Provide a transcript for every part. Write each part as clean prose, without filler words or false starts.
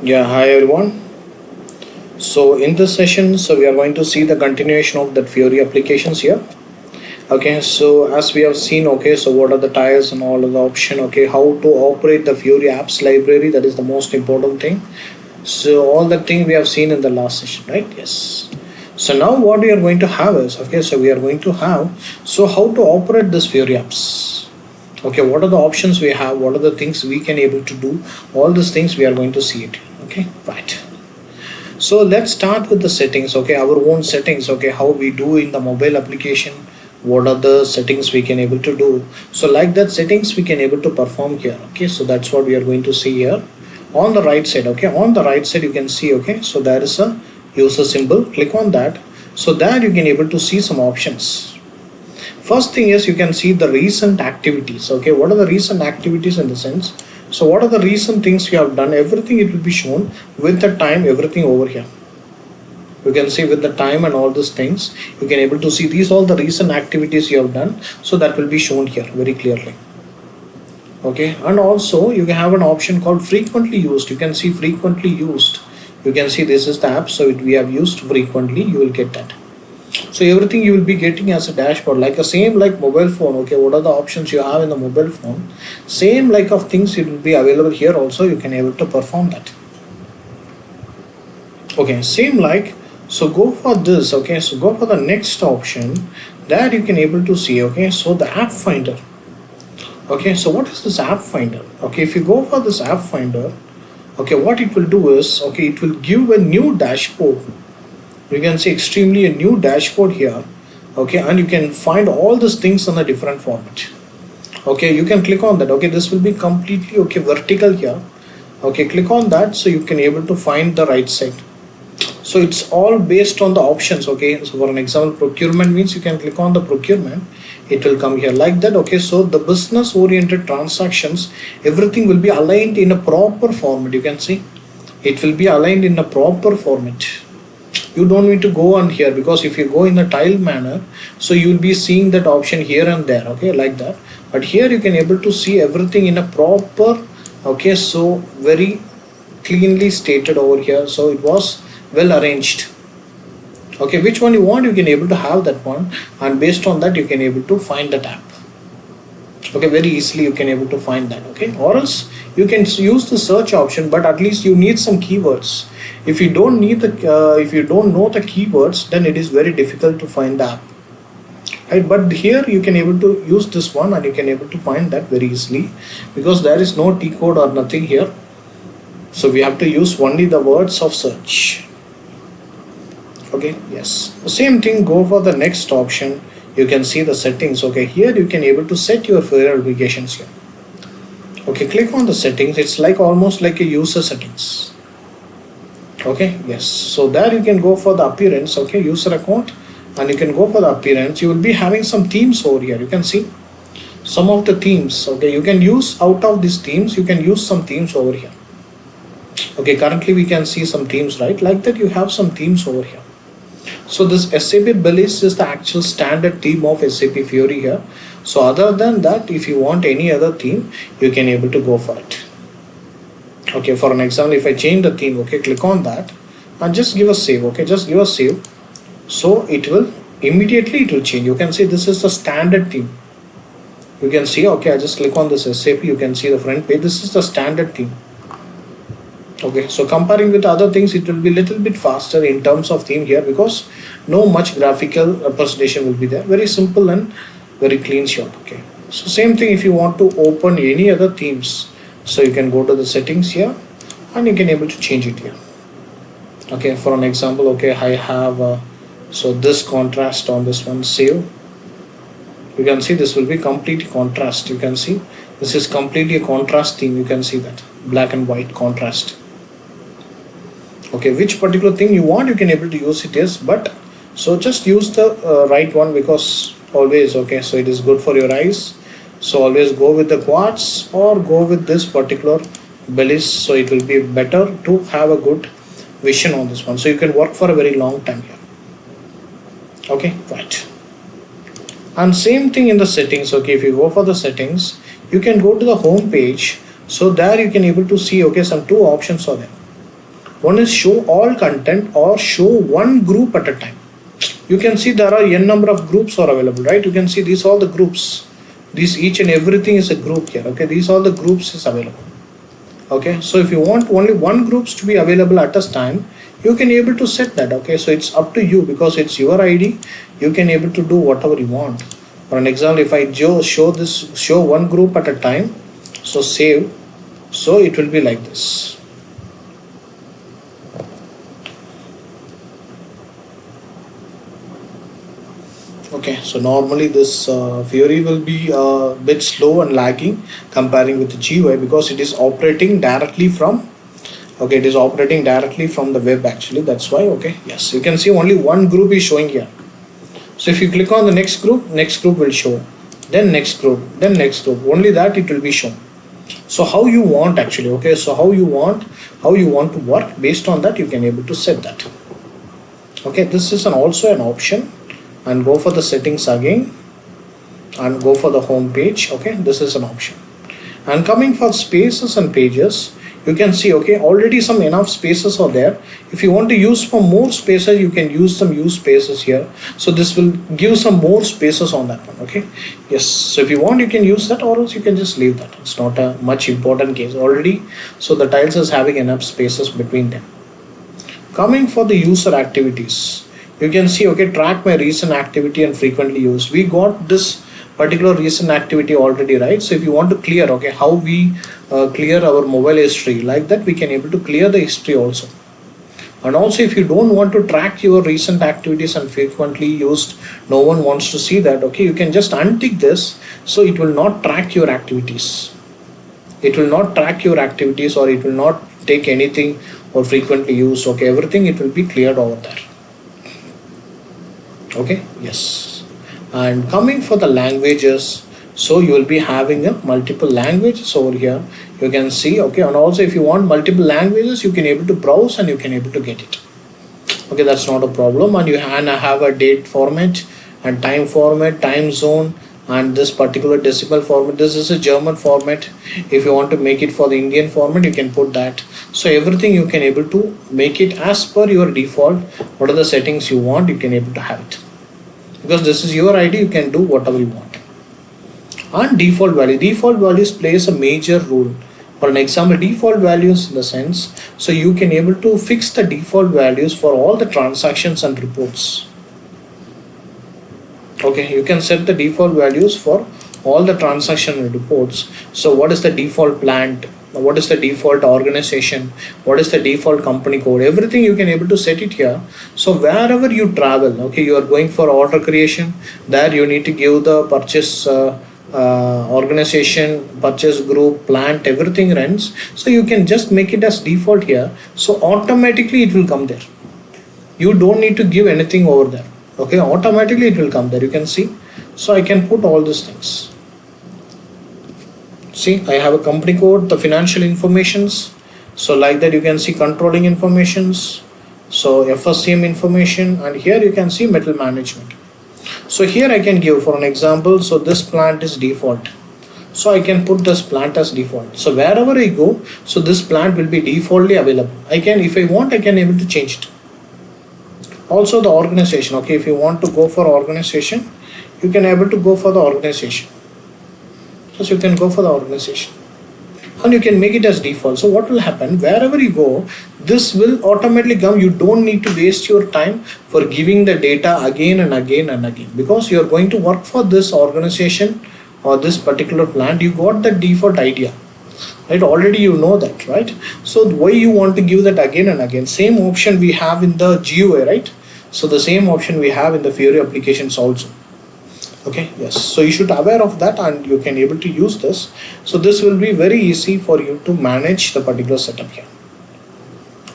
Yeah, hi everyone. So in this session, we are going to see the continuation of that Fiori applications here. Okay, so as we have seen, okay, so what are the tires and all of the option, okay, how to operate the Fiori apps library, that is the most important thing. So all the thing we have seen in the last session, right? Yes. So now what we are going to have is, okay, so we are going to have, so how to operate this Fiori apps. Okay, what are the options we have, what are the things we can able to do, all these things we are going to see it. Okay, right. So let's start with the settings, okay, our own settings, okay, how we do in the mobile application, what are the settings we can able to do. So like that settings we can able to perform here. Okay, so that's what we are going to see here on the right side. Okay, on the right side you can see, okay, so there is a user symbol, click on that. So there you can able to see some options. First thing is you can see the recent activities. Okay, what are the recent activities in the sense, so what are the recent things you have done, everything it will be shown with the time, everything over here. You can see with the time and all these things, you can able to see these all the recent activities you have done. So that will be shown here very clearly. Okay, and also you can have an option called frequently used. You can see frequently used. You can see this is the app, so we have used frequently, you will get that. So everything you will be getting as a dashboard, like a same like mobile phone. Okay, what are the options you have in the mobile phone, same like of things it will be available here also, you can able to perform that. Okay, same like, so go for this. Okay, so go for the next option, that you can able to see. Okay, so the app finder. Okay, so what is this app finder? Okay, if you go for this app finder, okay, what it will do is, okay, it will give a new dashboard. You can see extremely a new dashboard here. Okay, and you can find all these things in a different format. Okay, you can click on that. Okay, this will be completely, okay, vertical here. Okay, click on that, so you can able to find the right side. So it's all based on the options. Okay, so for an example, procurement means you can click on the procurement, it will come here like that. Okay, so the business oriented transactions, everything will be aligned in a proper format. You can see it will be aligned in a proper format. You don't need to go on here, because if you go in a tile manner, so you will be seeing that option here and there. Okay, like that. But here you can able to see everything in a proper, okay, so very cleanly stated over here. So it was well arranged. Okay, which one you want, you can able to have that one, and based on that you can able to find that app. Okay, very easily you can able to find that. Okay, or else you can use the search option, but at least you need some keywords. If you don't need the if you don't know the keywords, then it is very difficult to find the app, right? But here you can able to use this one, and you can able to find that very easily, because there is no T code or nothing here. So we have to use only the words of search. Okay, yes, the same thing, go for the next option. You can see the settings. Okay, here you can able to set your Fiori applications here. Okay, click on the settings, it's like almost like a user settings. Okay, yes, so there you can go for the appearance. Okay, user account, and you can go for the appearance. You will be having some themes over here. You can see some of the themes. Okay, you can use out of these themes, you can use some themes over here. Okay, currently we can see some themes, right? Like that you have some themes over here. So this SAP Belize is the actual standard theme of SAP Fiori here. So other than that, if you want any other theme, you can able to go for it. Okay, for an example, if I change the theme, okay, click on that and just give a save. Okay, just give a save. So it will immediately, it will change. You can see this is the standard theme. You can see, okay, I just click on this SAP, you can see the front page, this is the standard theme. Okay, so comparing with other things, it will be little bit faster in terms of theme here, because no much graphical representation will be there. Very simple and very clean shot. Okay, so same thing if you want to open any other themes, so you can go to the settings here, and you can able to change it here. Okay, for an example, okay, I have so this contrast on this one, save. You can see this will be completely contrast. You can see this is completely a contrast theme. You can see that black and white contrast. Okay, which particular thing you want, you can able to use it. Is but so just use the right one, because always, okay, so it is good for your eyes. So always go with the quartz or go with this particular Belize, so it will be better to have a good vision on this one, so you can work for a very long time here. Okay, right. And same thing in the settings. Okay, if you go for the settings, you can go to the home page. So there you can able to see, okay, some two options are there. One is show all content or show one group at a time. You can see there are n number of groups are available, right? You can see these all the groups. These each and everything is a group here. Okay, these all the groups is available. Okay, so if you want only one groups to be available at a time, you can able to set that. Okay, so it's up to you because it's your ID. You can able to do whatever you want. For an example, if I show one group at a time, so save, so it will be like this. Okay, so normally this FIORI will be a bit slow and lagging comparing with the GUI because it is operating directly from, okay, it is operating directly from the web actually, that's why. Okay, yes, you can see only one group is showing here. So if you click on the next group will show, then next group, then next group, only that it will be shown. So how you want actually, okay, so how you want to work, based on that you can able to set that. Okay, this is also an option. And go for the settings again and go for the home page. Okay, this is an option. And coming for spaces and pages, you can see, okay, already some enough spaces are there. If you want to use for more spaces, you can use some use spaces here. So this will give some more spaces on that one. Okay, yes, so if you want you can use that, or else you can just leave that. It's not a much important case already. So the tiles is having enough spaces between them. Coming for the user activities, you can see, okay, track my recent activity and frequently used. We got this particular recent activity already, right? So if you want to clear, okay, how we clear our mobile history, like that we can able to clear the history also. And also if you don't want to track your recent activities and frequently used, no one wants to see that, okay, you can just untick this, so it will not track your activities. It will not track your activities, or it will not take anything or frequently used. Okay, everything it will be cleared over there. Okay, yes. And coming for the languages, so you will be having a multiple languages over here. You can see, okay, and also if you want multiple languages, you can able to browse and you can able to get it. Okay, that's not a problem. And you have a date format and time format, time zone, and this particular decimal format. This is a German format. If you want to make it for the Indian format, you can put that. So everything you can able to make it as per your default. What are the settings you want, you can able to have it, because this is your ID. You can do whatever you want. And default values plays a major role. For an example, default values in the sense, so you can able to fix the default values for all the transactions and reports. Okay, you can set the default values for all the transaction and reports. So what is the default plant, what is the default organization, what is the default company code, everything you can able to set it here. So wherever you travel, okay, you are going for order creation, there you need to give the purchase organization, purchase group, plant, everything runs. So you can just make it as default here, so automatically it will come there. You don't need to give anything over there. Okay, automatically it will come there. You can see. So I can put all these things. See, I have a company code, the financial informations. So like that you can see controlling informations. So FSCM information, and here you can see metal management. So here I can give for an example. So this plant is default. So I can put this plant as default. So wherever I go, so this plant will be defaultly available. I can, if I want, I can able to change it. Also the organization, okay, if you want to go for organization, you can able to go for the organization. So you can go for the organization and you can make it as default. So what will happen, wherever you go, this will automatically come. You don't need to waste your time for giving the data again and again and again, because you are going to work for this organization or this particular plant. You got the default idea, right? Already you know that, right? So why you want to give that again and again? Same option we have in the GUI, right? So the same option we have in the FIORI applications also. Okay, yes, so you should aware of that and you can able to use this. So this will be very easy for you to manage the particular setup here.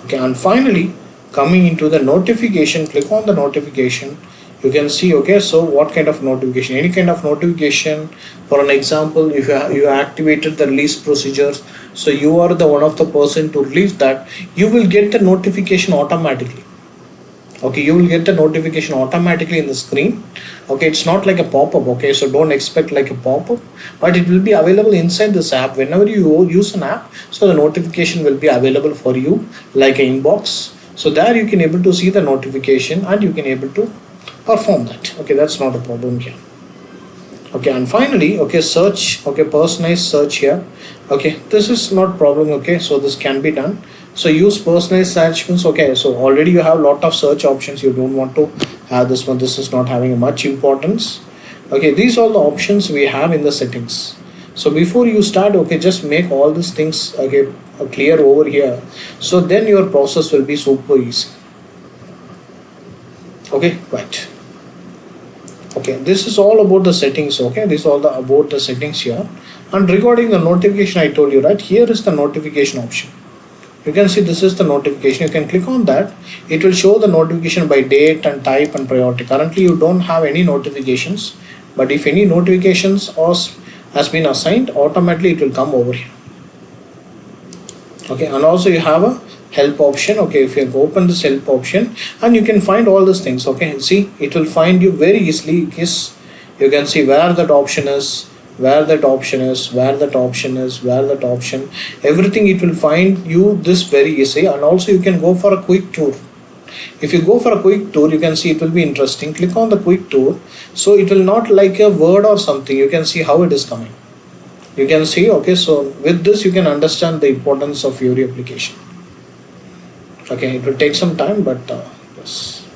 Okay, and finally coming into the notification, click on the notification. You can see, okay, so what kind of notification, any kind of notification. For an example, if you activated the release procedures, so you are the one of the person to release that, you will get the notification automatically. Okay, you will get the notification automatically in the screen. Okay, it's not like a pop-up. Okay, so don't expect like a pop-up, but it will be available inside this app whenever you use an app. So the notification will be available for you like an inbox. So there you can able to see the notification and you can able to perform that. Okay, that's not a problem here. Okay, and finally, okay, search. Okay, personalized search here. Okay, this is not problem. Okay, so this can be done. So use personalized search means, okay, so already you have a lot of search options, you don't want to have this one, this is not having much importance. Okay, these are the options we have in the settings. So before you start, okay, just make all these things, okay, clear over here, so then your process will be super easy. Okay, right. Okay, this is all about the settings. Okay, this is all about the settings here. And regarding the notification, I told you, right, here is the notification option. You can see this is the notification. You can click on that. It will show the notification by date and type and priority. Currently you don't have any notifications, but if any notifications has been assigned, automatically it will come over here. Okay, and also you have a help option. Okay, if you open this help option, and you can find all these things. Okay, see, it will find you very easily. Yes, you can see where that option is, where that option is, where that option is, where that option, everything. It will find you this very easy. And also you can go for a quick tour. If you go for a quick tour, you can see it will be interesting. Click on the quick tour, so it will not like a word or something. You can see how it is coming. You can see. Okay, so with this you can understand the importance of FIORI application. Okay, it will take some time, but yes.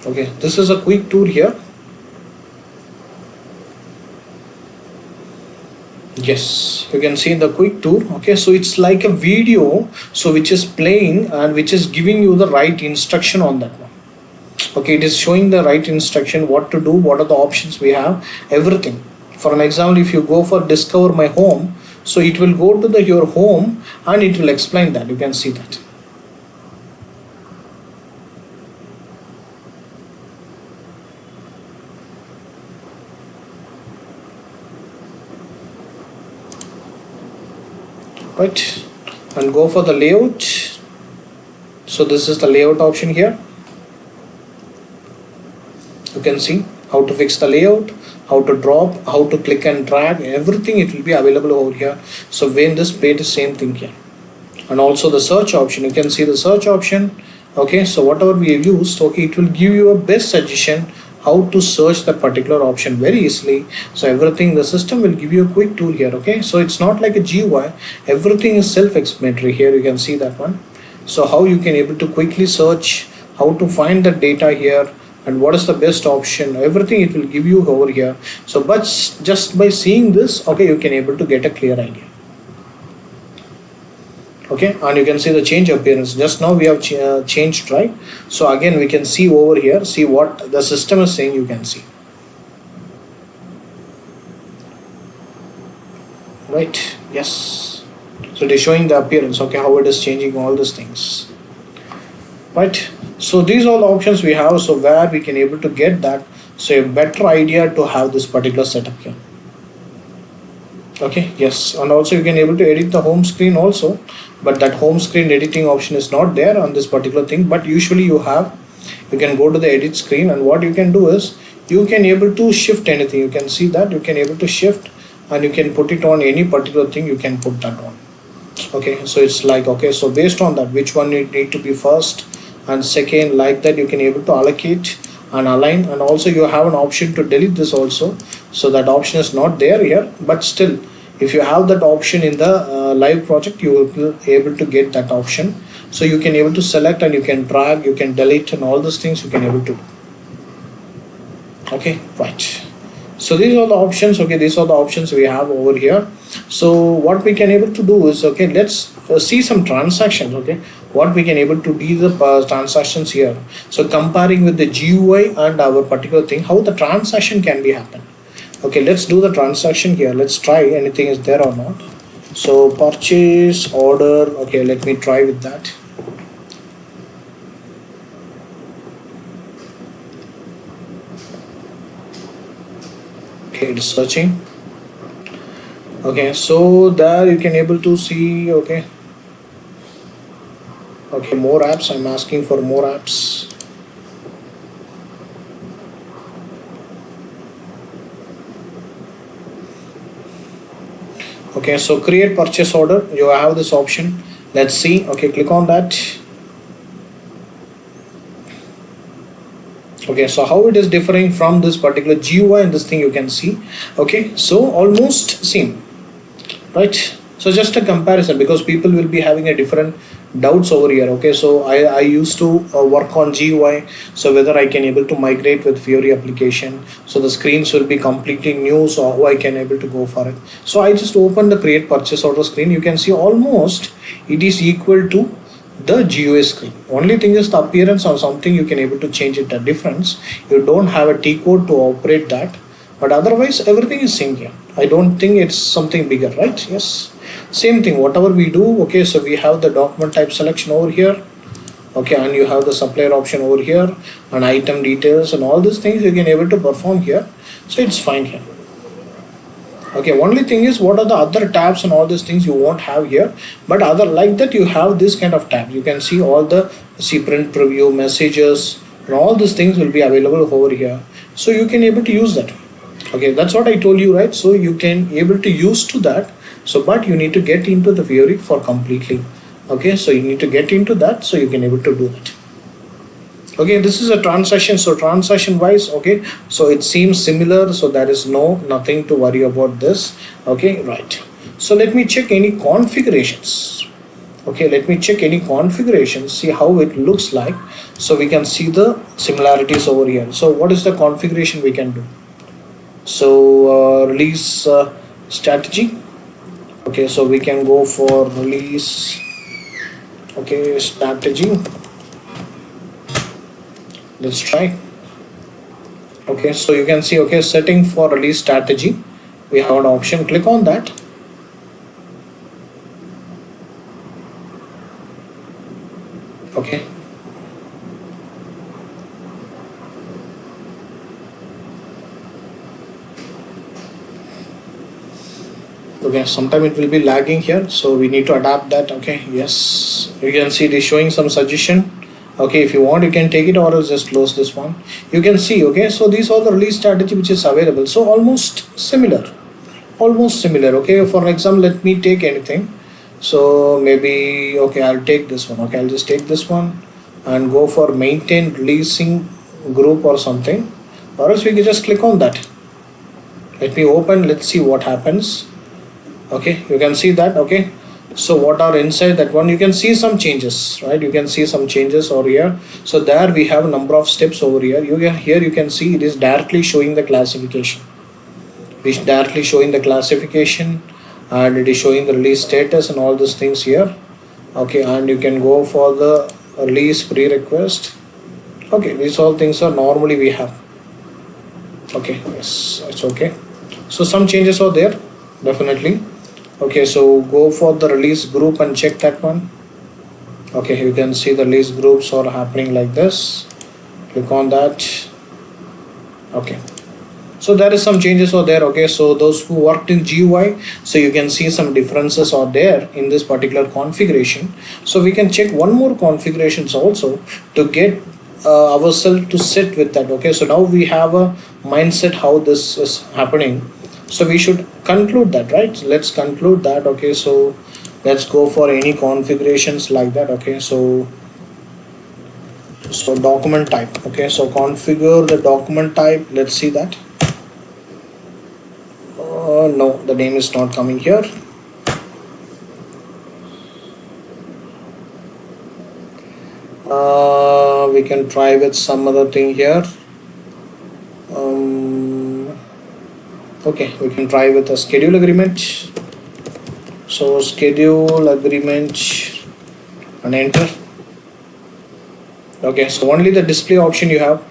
Okay, this is a quick tour here. Yes, you can see the quick tour. Okay, so it's like a video, so which is playing and which is giving you the right instruction on that one. Okay, it is showing the right instruction, what to do, what are the options we have, everything. For an example, if you go for discover my home, so it will go to your home and it will explain that. You can see that. Right, and go for the layout. So this is the layout option here. You can see how to fix the layout, how to drop, how to click and drag, everything it will be available over here. So when this page, the same thing here. And also the search option, you can see the search option. Okay, so whatever we have used, okay, it will give you a best suggestion how to search the particular option very easily. So everything, the system will give you a quick tool here. Okay, so it's not like a GUI, everything is self-explanatory here. You can see that one. So how you can able to quickly search, how to find the data here, and what is the best option, everything it will give you over here. So but just by seeing this, okay, you can able to get a clear idea. Okay, and you can see the change appearance. Just now we have changed, right? So again we can see over here, see what the system is saying. You can see, right? Yes, so it is showing the appearance. Okay, how it is changing, all these things, right? So these are the options we have, so where we can able to get that, so a better idea to have this particular setup here. Okay, yes, and also you can able to edit the home screen also, but that home screen editing option is not there on this particular thing. But usually you can go to the edit screen, and what you can do is you can able to shift anything. You can see that you can able to shift, and you can put it on any particular thing, you can put that on. Okay, so it's like, okay, so based on that, which one you need to be first and second, like that you can able to allocate and align. And also you have an option to delete this also, so that option is not there here, but still if you have that option in the live project, you will be able to get that option. So you can able to select, and you can drag, you can delete, and all those things you can able to do. Okay, right. So these are the options. Okay, these are the options we have over here. So what we can able to do is, okay, let's see some transactions. Okay, what we can able to do the transactions here. So comparing with the GUI and our particular thing, how the transaction can be happen. Okay, let's do the transaction here. Let's try anything is there or not. So purchase order. Okay, let me try with that. Okay, it's searching. Okay, so there you can able to see. Okay, Okay, more apps. I'm asking for more apps. Okay, so create purchase order. You have this option. Let's see. Okay, click on that. Okay, so how it is differing from this particular GUI and this thing you can see. Okay, so almost same, right? So just a comparison, because people will be having a different doubts over here. Okay, so I used to work on GUI, so whether I can able to migrate with Fiori application, so the screens will be completely new, so how I can able to go for it. So I just open the create purchase order screen. You can see almost it is equal to the GUI screen. Only thing is the appearance or something you can able to change it, a difference. You don't have a T code to operate that, but otherwise everything is same here. I don't think it's something bigger, right? Yes, same thing whatever we do. Okay, so we have the document type selection over here. Okay, and you have the supplier option over here, and item details and all these things you can able to perform here, so it's fine here. Okay, only thing is what are the other tabs and all these things you won't have here, but other like that you have this kind of tab. You can see all the print preview, messages, and all these things will be available over here, so you can able to use that. Okay, that's what I told you, right? So you can able to use to that. So but you need to get into the Fiori for completely. Okay, so you need to get into that, so you can able to do that. Okay, this is a transaction, so transaction wise, okay, so it seems similar, so there is nothing to worry about this. Okay, right, so let me check any configurations. Okay, let me check any configurations, see how it looks like, so we can see the similarities over here. So what is the configuration we can do? So release strategy. Okay, so we can go for release, okay, strategy. Let's try. Okay, so you can see, okay, setting for release strategy, we have an option. Click on that. Okay, okay, sometime it will be lagging here, so we need to adapt that. Okay, yes, you can see it is showing some suggestion. Okay, if you want you can take it, or else just close this one. You can see, okay, so these are the release strategy which is available, so almost similar. Okay, for example, let me take anything. So maybe, okay, I'll take this one. Okay, I'll just take this one and go for maintain releasing group or something, or else we can just click on that. Let me open, let's see what happens. Okay, you can see that. Okay, so what are inside that one, you can see some changes, right? You can see some changes over here. So there we have a number of steps over here. Here you can see it is directly showing the classification. It is directly showing the classification, and it is showing the release status and all these things here. Okay, and you can go for the release pre-request. Okay, these all things are normally we have. Okay, yes, it's okay. So some changes are there, definitely. Okay, so go for the release group and check that one. Okay, you can see the release groups are happening like this. Click on that. Okay, so there is some changes are there. Okay, so those who worked in GUI, so you can see some differences are there in this particular configuration. So we can check one more configurations also to get ourselves to sit with that. Okay, so now we have a mindset how this is happening, so we should conclude that, right? Let's conclude that. Okay, so let's go for any configurations like that. Okay, so document type. Okay, so configure the document type. Let's see that. No, the name is not coming here. We can try with some other thing here. Okay, we can try with a schedule agreement. So schedule agreement and enter. Okay, so only the display option you have.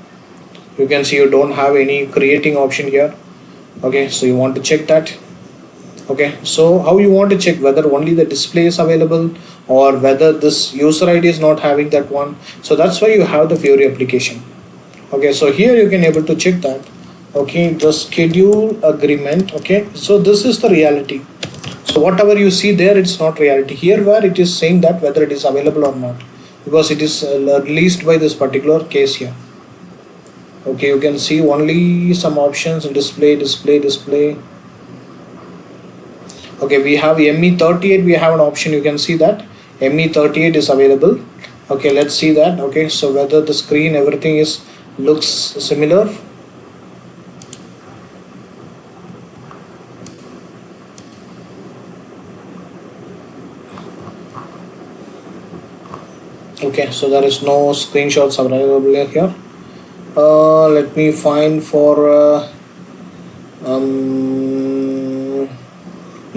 You can see you don't have any creating option here. Okay, so you want to check that. Okay, so how you want to check whether only the display is available or whether this user ID is not having that one. So that's why you have the Fiori application. Okay, so here you can able to check that. Okay, the schedule agreement. Okay, so this is the reality. So whatever you see there, it's not reality. Here where it is saying that whether it is available or not. because it is released by this particular case here. Okay, you can see only some options: display, display, display. Okay, we have ME38, we have an option, you can see that ME38 is available. Okay, let's see that. Okay, so whether the screen, everything is looks similar. Okay, so there is no screenshots available here. Let me find for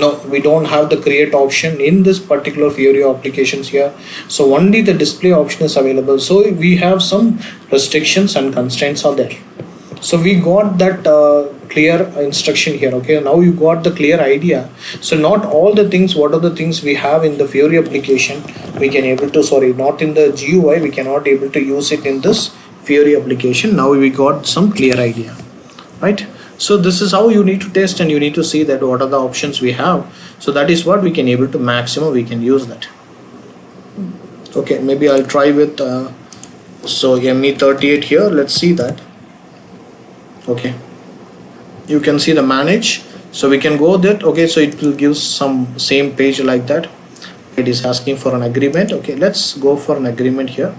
no, we don't have the create option in this particular FIORI applications here. So only the display option is available. So we have some restrictions and constraints are there. So we got that clear instruction here. Okay, now you got the clear idea. So not all the things, what are the things we have in the FIORI application, we can able to, sorry, not in the GUI, we cannot able to use it in this FIORI application. Now we got some clear idea, right? So this is how you need to test, and you need to see that what are the options we have. So that is what we can able to maximum we can use that. Okay, maybe I'll try with so ME38 here. Let's see that. Okay, you can see the manage, so we can go that. Okay, so it will give some same page like that. It is asking for an agreement. Okay, let's go for an agreement here.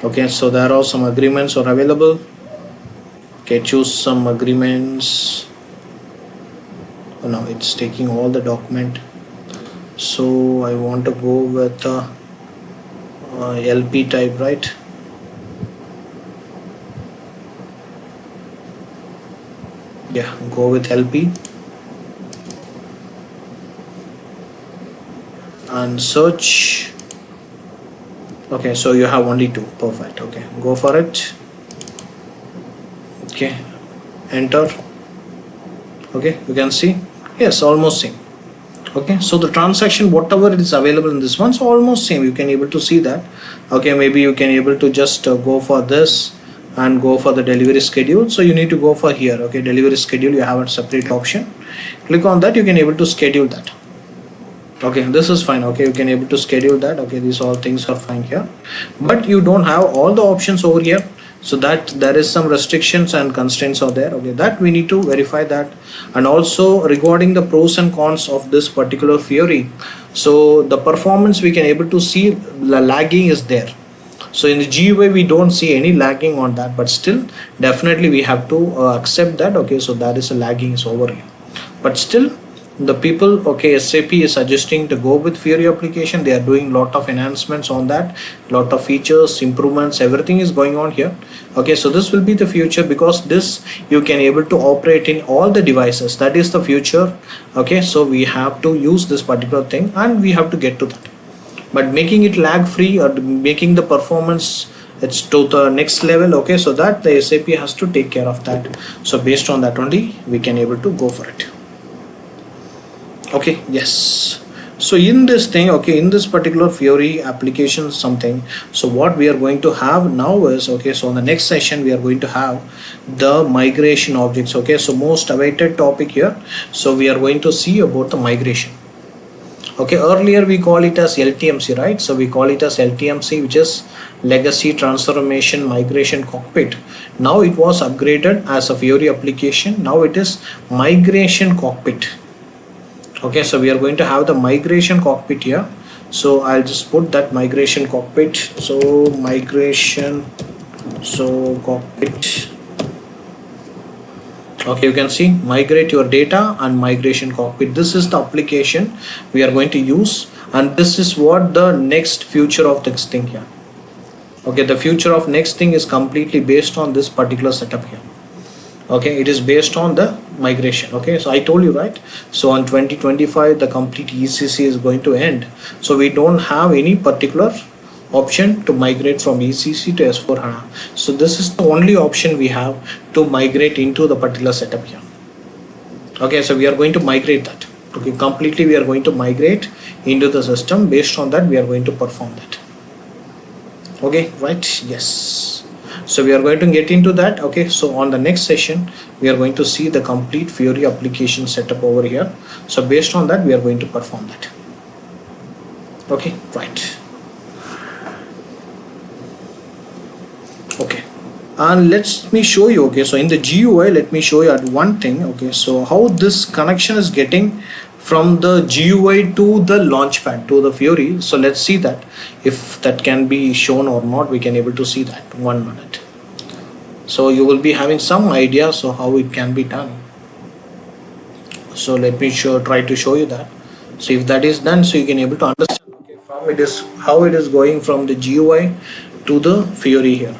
Okay, so there are some agreements are available. Okay, choose some agreements. Oh, no, it's taking all the document, so I want to go with LP type, right? Yeah, go with LP and search. Okay, so you have only two. Perfect. Okay, go for it. Okay, enter. Okay, you can see, yes, almost same. Okay, so the transaction, whatever it is available in this one, so almost same, you can able to see that. Okay, maybe you can able to just go for this and go for the delivery schedule. So you need to go for here. Okay, delivery schedule, you have a separate option. Click on that, you can able to schedule that. Okay, this is fine. Okay, you can able to schedule that. Okay, these all things are fine here, but you don't have all the options over here, so that there is some restrictions and constraints are there. Okay, that we need to verify that. And also regarding the pros and cons of this particular FIORI, so the performance we can able to see the lagging is there. So in the GUI we don't see any lagging on that, but still definitely we have to accept that. Okay, so that is a lagging is over here, but still the people, okay, SAP is suggesting to go with FIORI application. They are doing lot of enhancements on that, lot of features, improvements, everything is going on here. Okay, so this will be the future, because this you can able to operate in all the devices. That is the future. Okay, so we have to use this particular thing, and we have to get to that. But making it lag free or making the performance it's to the next level. Okay, so that the SAP has to take care of that. So based on that only we can able to go for it. Okay, yes. So in this thing, okay, in this particular FIORI application something, so what we are going to have now is, okay, so in the next session we are going to have the migration objects. Okay, so most awaited topic here. So we are going to see about the migration. Okay, earlier we call it as LTMC, right? So we call it as LTMC, which is legacy transformation migration cockpit. Now it was upgraded as a FIORI application. Now it is migration cockpit. Okay, so we are going to have the migration cockpit here. So I'll just put that migration cockpit. So migration, so cockpit. Okay, you can see migrate your data and migration cockpit. This is the application we are going to use, and this is what the next future of this thing here. Okay, the future of next thing is completely based on this particular setup here. Okay, it is based on the migration. Okay, so I told you, right? So on 2025 the complete ECC is going to end, so we don't have any particular option to migrate from ECC to S/4HANA. So this is the only option we have to migrate into the particular setup here. Okay, so we are going to migrate that. Okay, completely we are going to migrate into the system. Based on that we are going to perform that. Okay, right? Yes. So we are going to get into that. Okay, so on the next session we are going to see the complete FIORI application setup over here. So based on that we are going to perform that. Okay, right. Okay, and let me show you. Okay, so in the GUI, let me show you at one thing. Okay, so how this connection is getting from the GUI to the launchpad to the Fiori. So let's see that if that can be shown or not. We can able to see that. 1 minute. So you will be having some idea so how it can be done. So let me try to show you that. So if that is done, so you can able to understand, okay, from it is how it is going from the GUI to the Fiori here.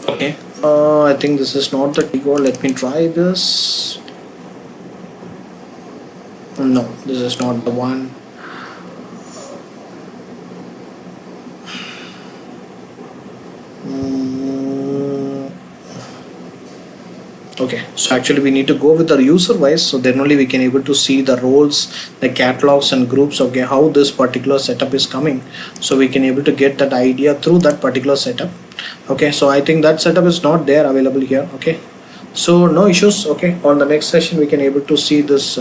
Okay, I think this is not the keyboard. Let me try this. No, this is not the one. Mm, okay, so actually we need to go with the user wise, so then only we can able to see the roles, the catalogs and groups. Okay, how this particular setup is coming, so we can able to get that idea through that particular setup. Okay, so I think that setup is not there available here. Okay, so no issues. Okay, on the next session we can able to see this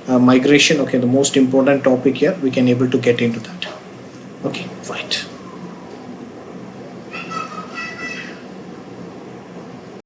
migration. Okay, the most important topic here, we can able to get into that. Okay, right.